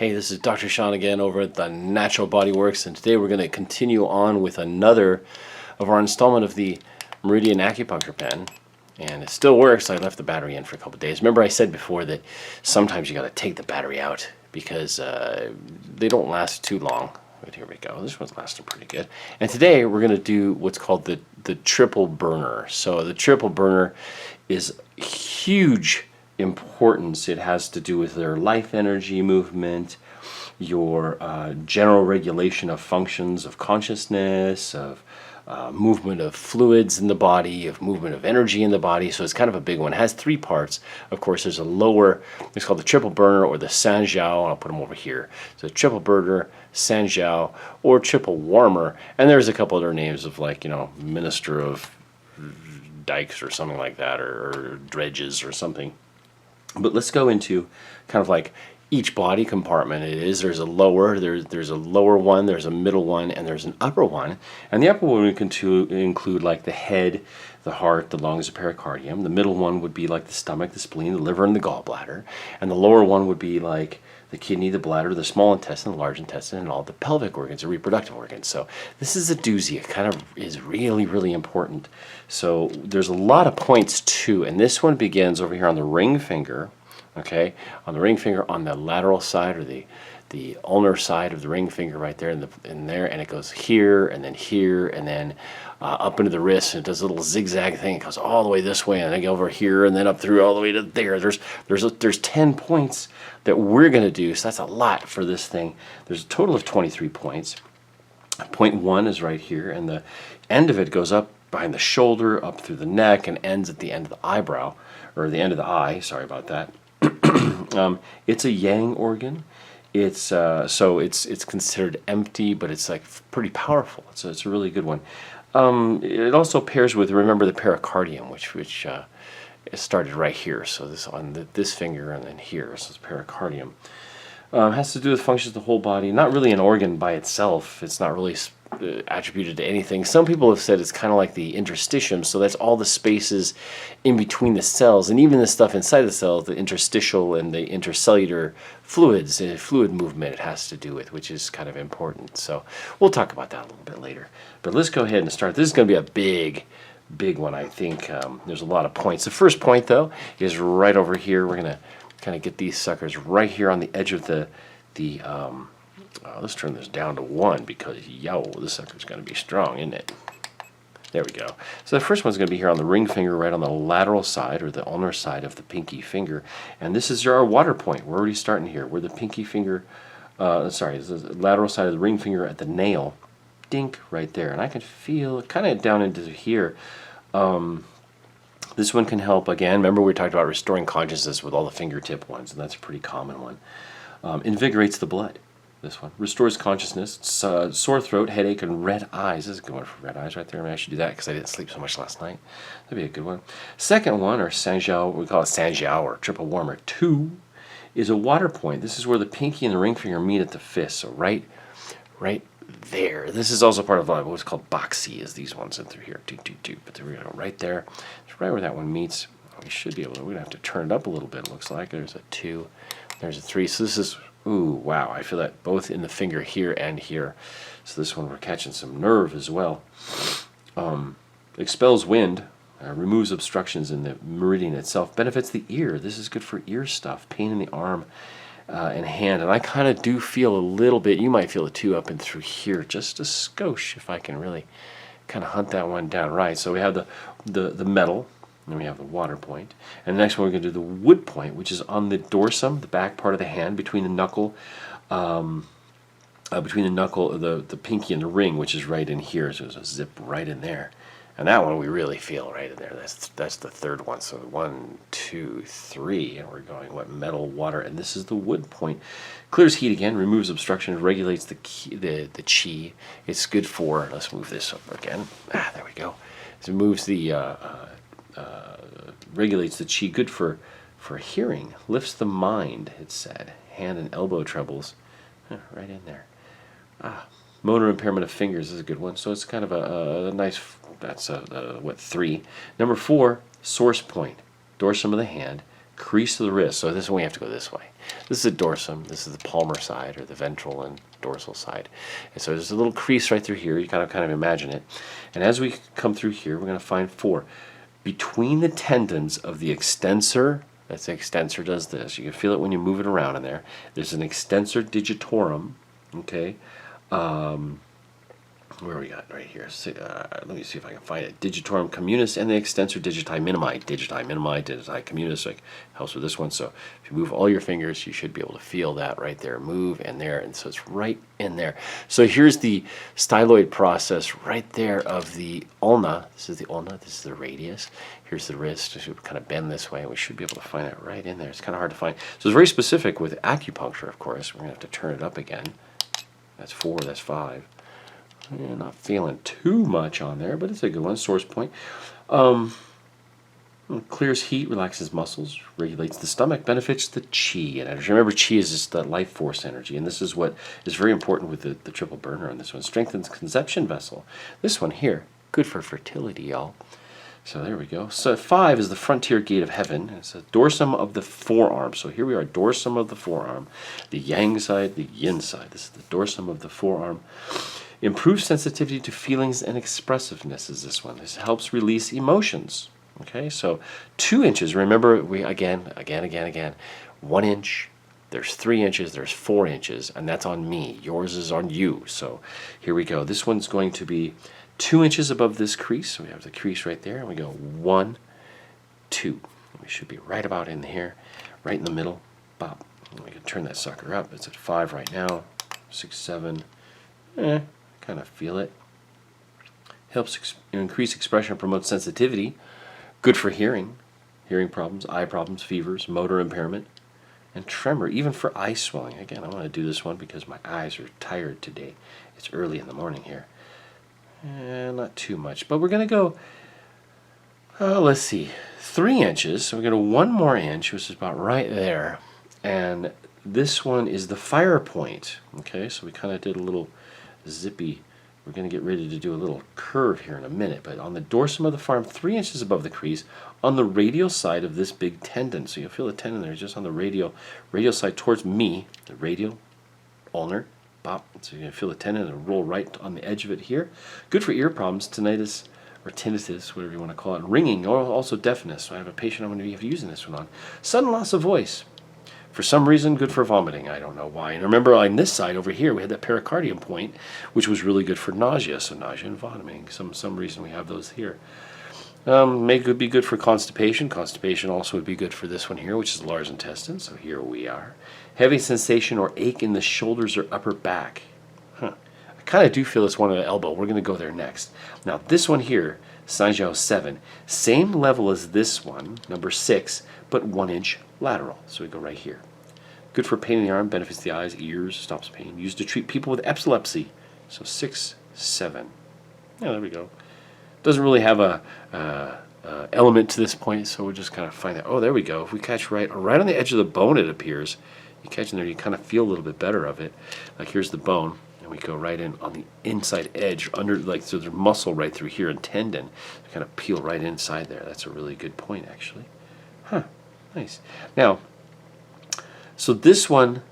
Hey, this is Dr. Sean again over at the Natural Body Works, and today we're going to continue on with another of our installment of the Meridian Acupuncture Pen. And it still works. I left the battery in for a couple of days. Remember I said before that sometimes you got to take the battery out because they don't last too long. But here we go. This one's lasting pretty good. And today we're going to do what's called the triple burner. So the triple burner is huge importance. It has to do with their life energy movement, your general regulation of functions of consciousness, of movement of fluids in the body, of movement of energy in the body. So it's kind of a big one. It has three parts. Of course, there's a lower, it's called the triple burner or the Sanjiao. I'll put them over here. So triple burner, Sanjiao, or triple warmer. And there's a couple other names of, like, Minister of Dikes or something like that, or dredges or something. But let's go into kind of like each body compartment. There's a lower, there's a lower one, there's a middle one, and there's an upper one. And the upper one would include like the head, the heart, the lungs, the pericardium. The middle one would be like the stomach, the spleen, the liver, and the gallbladder. And the lower one would be like the kidney, the bladder, the small intestine, the large intestine, and all the pelvic organs, the reproductive organs. So this is a doozy. It kind of is really, really important. So there's a lot of points too, and this one begins over here on the ring finger, okay? On the ring finger on the lateral side, or the ulnar side of the ring finger right there in there, and it goes here, and then up into the wrist, and it does a little zigzag thing. It goes all the way this way, and then over here, and then up through all the way to there. There's 10 points that we're going to do, so that's a lot for this thing. There's a total of 23 points. Point 1 is right here, and the end of it goes up behind the shoulder, up through the neck, and ends at the end of the eyebrow, or the end of the eye. Sorry about that. It's a yang organ. It's so it's considered empty, but it's like pretty powerful. It's a really good one. It also pairs with, remember, the pericardium, which it started right here. So this on this finger, and then here. So it's pericardium. Has to do with functions of the whole body. Not really an organ by itself. It's not really attributed to anything. Some people have said it's kind of like the interstitium, so that's all the spaces in between the cells, and even the stuff inside the cells, the interstitial and the intercellular fluids, fluid movement it has to do with, which is kind of important. So we'll talk about that a little bit later. But let's go ahead and start. This is going to be a big one, I think. There's a lot of points. The first point, though, is right over here. We're going to kind of get these suckers right here on the edge of the let's turn this down to 1 because, this sucker's going to be strong, isn't it? There we go. So the first one's going to be here on the ring finger, right on the lateral side, or the ulnar side of the pinky finger. And this is our water point. We're already starting here. Where the pinky finger, this is the lateral side of the ring finger at the nail. Dink, right there. And I can feel kind of down into here. This one can help, again, remember we talked about restoring consciousness with all the fingertip ones, and that's a pretty common one. Invigorates the blood. This one restores consciousness, sore throat, headache, and red eyes. This is a good one for red eyes right there. Maybe I should do that because I didn't sleep so much last night. That'd be a good one. Second one, or Sanjiao, we call it Sanjiao or triple warmer 2, is a water point. This is where the pinky and the ring finger meet at the fist. So right there. This is also part of what's called Baxi, is these ones in through here. But there we go, right there. It's right where that one meets. We should be able to. We're gonna have to turn it up a little bit. It looks like there's a 2, there's a 3. So this is. Ooh, wow, I feel that both in the finger here and here. So this one we're catching some nerve as well. Expels wind, removes obstructions in the meridian itself, benefits the ear. This is good for ear stuff, pain in the arm and hand. And I kind of do feel a little bit, you might feel it too, up and through here, just a skosh, if I can really kind of hunt that one down right. So we have the metal. And we have the water point. And the next one we're going to do the wood point, which is on the dorsum, the back part of the hand, between the knuckle, the pinky and the ring, which is right in here. So there's a zip right in there. And that one we really feel right in there. That's the third one. So 1, 2, 3, and we're going metal, water, and this is the wood point. Clears heat again, removes obstruction, regulates the chi. It's good for. Let's move this over again. There we go. So it moves the. Regulates the chi, good for hearing, lifts the mind, it said. Hand and elbow troubles, right in there. Motor impairment of fingers is a good one. So it's kind of a nice, that's 3. Number 4, source point, dorsum of the hand, crease of the wrist. So this one we have to go this way. This is the dorsum. This is the palmar side, or the ventral and dorsal side. And so there's a little crease right through here. You kind of imagine it. And as we come through here, we're going to find 4. Between the tendons of the extensor, that's the extensor does this. You can feel it when you move it around in there. There's an extensor digitorum, okay? Where we got right here? Let me see if I can find it. Digitorum communis and the extensor digiti minimi. Digiti minimi, digiti communis, like helps with this one. So if you move all your fingers, you should be able to feel that right there. Move and there, and so it's right in there. So here's the styloid process right there of the ulna. This is the ulna. This is the radius. Here's the wrist. It should kind of bend this way. We should be able to find it right in there. It's kind of hard to find. So it's very specific with acupuncture, of course. We're gonna have to turn it up again. That's 4. That's 5. Yeah, not feeling too much on there, but it's a good one. Source point. Clears heat, relaxes muscles, regulates the stomach, benefits the chi and energy. Remember, chi is just that life force energy, and this is what is very important with the triple burner on this one. Strengthens conception vessel. This one here, good for fertility, y'all. So there we go. So 5 is the frontier gate of heaven. It's the dorsum of the forearm. So here we are, dorsum of the forearm. The yang side, the yin side. This is the dorsum of the forearm. Improves sensitivity to feelings and expressiveness is this one. This helps release emotions. Okay, so 2 inches. Remember, we again. 1 inch. There's 3 inches. There's 4 inches, and that's on me. Yours is on you. So here we go. This one's going to be 2 inches above this crease. So we have the crease right there, and we go 1, 2. We should be right about in here, right in the middle. Bop. And we can turn that sucker up. It's at 5 right now. 6, 7. Kind of feel it. Helps increase expression, promotes sensitivity. Good for hearing problems, eye problems, fevers, motor impairment, and tremor, even for eye swelling. Again, I want to do this one because my eyes are tired today. It's early in the morning here. Not too much, but we're going to go, let's see, 3 inches. So we're going to 1 more inch, which is about right there. And this one is the fire point. Okay, so we kind of did a little zippy. We're going to get ready to do a little curve here in a minute, but on the dorsum of the forearm, 3 inches above the crease, on the radial side of this big tendon. So you'll feel the tendon there just on the radial side towards me, the radial ulnar. Bop. So you're going to feel the tendon and roll right on the edge of it here. Good for ear problems, tinnitus, or tinnitus, whatever you want to call it, ringing, or also deafness. So I have a patient I'm going to be using this one on. Sudden loss of voice. For some reason, good for vomiting. I don't know why. And remember, on this side over here, we had that pericardium point, which was really good for nausea. So nausea and vomiting. Some reason we have those here. May be good for constipation. Constipation also would be good for this one here, which is the large intestine. So here we are. Heavy sensation or ache in the shoulders or upper back. I kind of do feel this one on the elbow. We're going to go there next. Now, this one here, Sanjiao 7, same level as this one, number 6, but 1 inch lateral. So we go right here. Good for pain in the arm, benefits the eyes, ears, stops pain. Used to treat people with epilepsy. So 6, 7. Yeah, there we go. Doesn't really have a element to this point, so we'll just kind of find out. Oh, there we go. If we catch right on the edge of the bone, it appears. You catch in there, you kind of feel a little bit better of it. Like here's the bone, and we go right in on the inside edge, under, like, so there's muscle right through here and tendon. Kind of peel right inside there. That's a really good point, actually. Nice. Now, so this one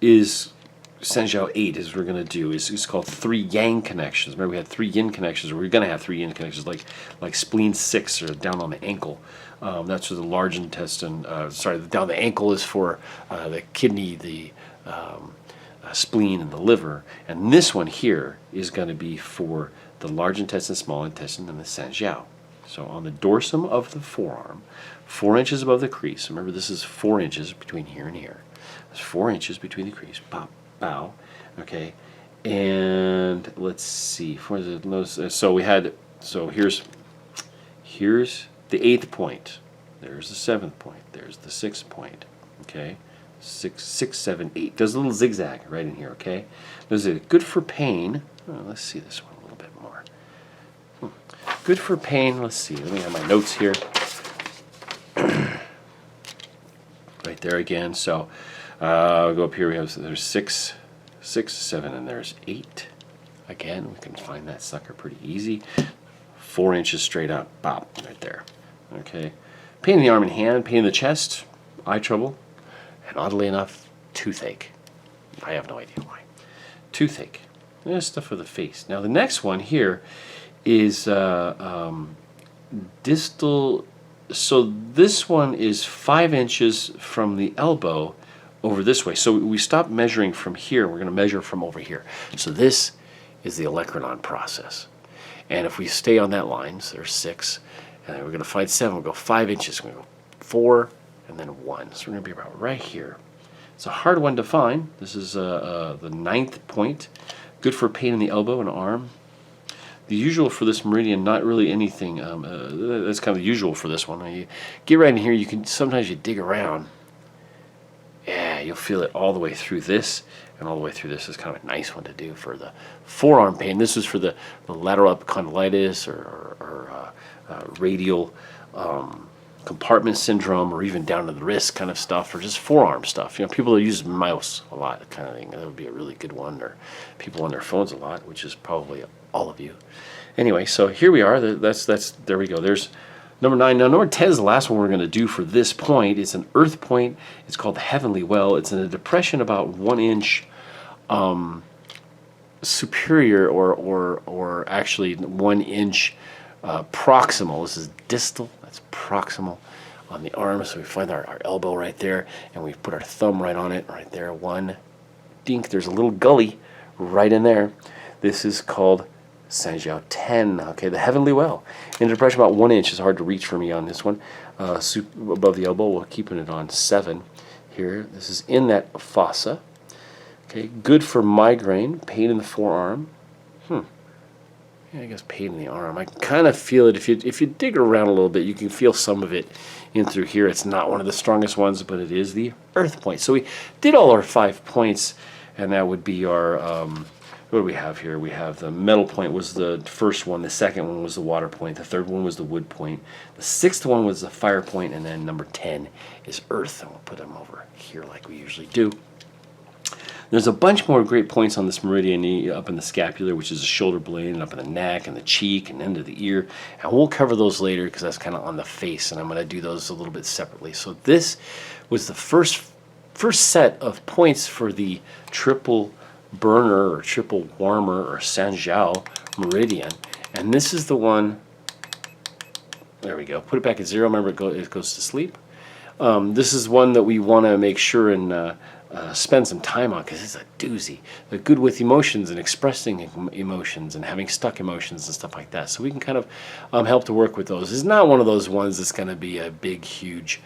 is Sanjiao 8, is we're going to do, is called 3 yang connections. Remember, we had 3 yin connections, or we're going to have 3 yin connections, like spleen 6, or down on the ankle. That's for the large intestine. Down the ankle is for the kidney, the spleen, and the liver. And this one here is going to be for the large intestine, small intestine, and the Sanjiao. So on the dorsum of the forearm, 4 inches above the crease. Remember, this is 4 inches between here and here. There's 4 inches between the crease. Pop, bow. Okay, and let's see. So we had. So here's the 8th point. There's the 7th point. There's the 6th point. Okay, 6, 7, 8. Does a little zigzag right in here. Okay, does it good for pain? Let's see this one a little bit more. Good for pain. Let's see. Let me have my notes here. Right there again. So go up here. There's 6, 7, and there's 8. Again, we can find that sucker pretty easy. 4 inches straight up. Bop, right there. Okay. Pain in the arm and hand, pain in the chest, eye trouble, and oddly enough, toothache. I have no idea why. Toothache. There's stuff for the face. Now the next one here is distal. So this one is 5 inches from the elbow over this way. So we stop measuring from here. We're going to measure from over here. So this is the olecranon process. And if we stay on that line, so there's 6, and then we're going to find 7. We'll go 5 inches. We're going to go 4, and then 1. So we're going to be about right here. It's a hard one to find. This is the 9th point. Good for pain in the elbow and arm. The usual for this meridian, not really anything. That's kind of the usual for this one. You get right in here. You can sometimes you dig around. Yeah, you'll feel it all the way through this, and all the way through this is kind of a nice one to do for the forearm pain. This is for the lateral epicondylitis or radial compartment syndrome, or even down to the wrist kind of stuff, or just forearm stuff. You know, people that use mouse a lot, that kind of thing. That would be a really good one. Or people on their phones a lot, which is probably all of you. Anyway, so here we are. There we go. There's number 9. Now number 10 is the last one we're going to do for this point. It's an earth point. It's called the Heavenly Well. It's in a depression about 1 inch superior, or actually 1 inch proximal. This is distal. That's proximal on the arm. So we find our elbow right there, and we put our thumb right on it, right there. 1 dink. There's a little gully right in there. This is called Sanjiao 10. Okay, the Heavenly Well. In depression about 1 inch is hard to reach for me on this one. Above the elbow, we're keeping it on 7 here. This is in that fossa. Okay, good for migraine, pain in the forearm. Yeah, I guess pain in the arm. I kind of feel it. If you dig around a little bit, you can feel some of it in through here. It's not one of the strongest ones, but it is the earth point. So we did all our 5 points, and that would be our, what do we have here? We have the metal point was the first one. The second one was the water point. The third one was the wood point. The 6th one was the fire point, and then number 10 is earth. And we'll put them over here like we usually do. There's a bunch more great points on this meridian up in the scapular, which is the shoulder blade, and up in the neck and the cheek and end of the ear. And we'll cover those later because that's kind of on the face, and I'm going to do those a little bit separately. So this was the first set of points for the triple burner or triple warmer or Sanjiao meridian. And this is the one, there we go, put it back at 0. Remember, it goes to sleep. This is one that we want to make sure and spend some time on, because it's a doozy. They're good with emotions and expressing emotions and having stuck emotions and stuff like that. So we can kind of help to work with those. It's not one of those ones that's going to be a big, huge,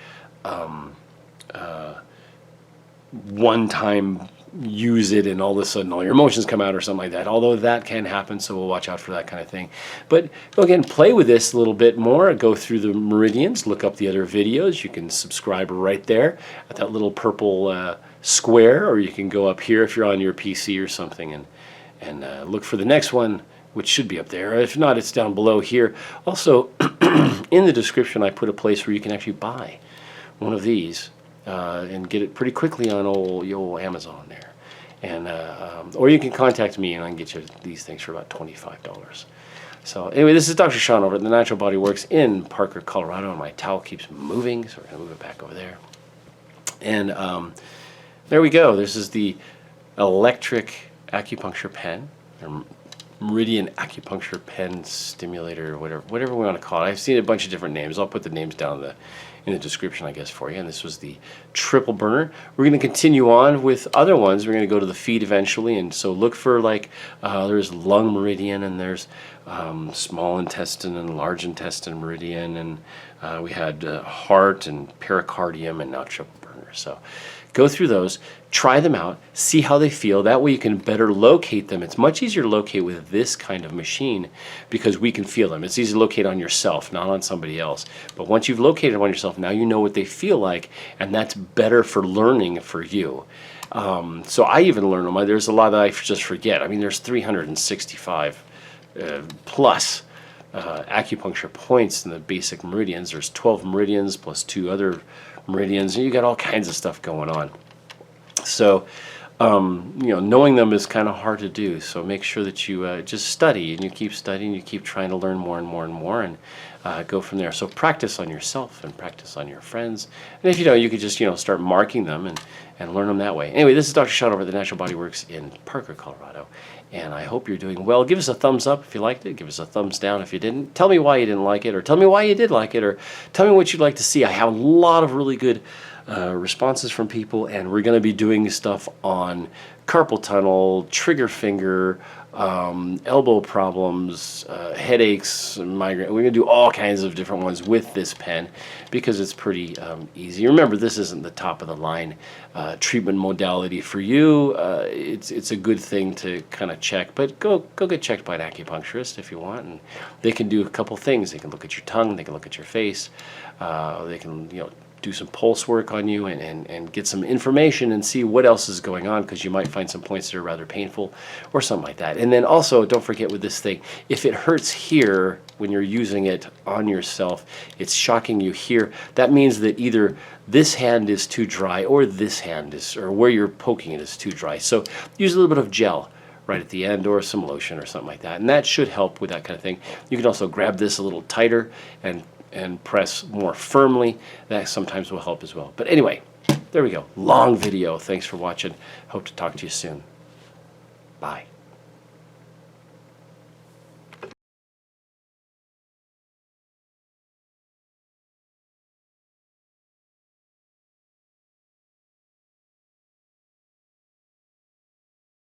one-time use it and all of a sudden all your emotions come out or something like that. Although that can happen, so we'll watch out for that kind of thing. But go again, play with this a little bit more. Go through the meridians, look up the other videos. You can subscribe right there at that little purple square, or you can go up here if you're on your PC or something and look for the next one, which should be up there. If not, it's down below here. Also, in the description, I put a place where you can actually buy one of these and get it pretty quickly on old Amazon there. And or you can contact me and I can get you these things for about $25. So anyway, this is Dr. Sean over at the Natural Body Works in Parker, Colorado, and my towel keeps moving, so we're going to move it back over there. And there we go. This is the electric acupuncture pen, or meridian acupuncture pen stimulator, whatever we want to call it. I've seen a bunch of different names. I'll put the names down in the description, I guess, for you. And this was the triple burner. We're going to continue on with other ones. We're going to go to the feet eventually, and so look for, like, there's lung meridian, and there's small intestine and large intestine meridian, and we had heart and pericardium, and now triple burner. So go through those, try them out, see how they feel. That way you can better locate them. It's much easier to locate with this kind of machine because we can feel them. It's easy to locate on yourself, not on somebody else. But once you've located them on yourself, now you know what they feel like, and that's better for learning for you. So I even learn them. There's a lot that I just forget. I mean, there's 365 plus acupuncture points in the basic meridians. There's 12 meridians plus 2 other meridians, and you got all kinds of stuff going on. So knowing them is kind of hard to do. So make sure that you just study, and you keep studying, you keep trying to learn more and more and more, and go from there. So practice on yourself and practice on your friends. And if you don't, you could just start marking them and learn them that way. Anyway, this is Dr. Sean over at the Natural Body Works in Parker, Colorado. And I hope you're doing well. Give us a thumbs up if you liked it. Give us a thumbs down if you didn't. Tell me why you didn't like it, or tell me why you did like it, or tell me what you'd like to see. I have a lot of really good responses from people, and we're going to be doing stuff on carpal tunnel, trigger finger, elbow problems, headaches, migraine. We're going to do all kinds of different ones with this pen because it's pretty easy. Remember, this isn't the top of the line treatment modality for you. It's a good thing to kind of check, but go get checked by an acupuncturist if you want, and they can do a couple things. They can look at your tongue, they can look at your face, they can do some pulse work on you and get some information and see what else is going on, because you might find some points that are rather painful or something like that. And then also, don't forget with this thing, if it hurts here when you're using it on yourself, it's shocking you here, that means that either this hand is too dry or this hand is, or where you're poking it is too dry. So use a little bit of gel right at the end, or some lotion or something like that, and that should help with that kind of thing. You can also grab this a little tighter and press more firmly. That sometimes will help as well. But anyway, there we go. Long video. Thanks for watching. Hope to talk to you soon. Bye.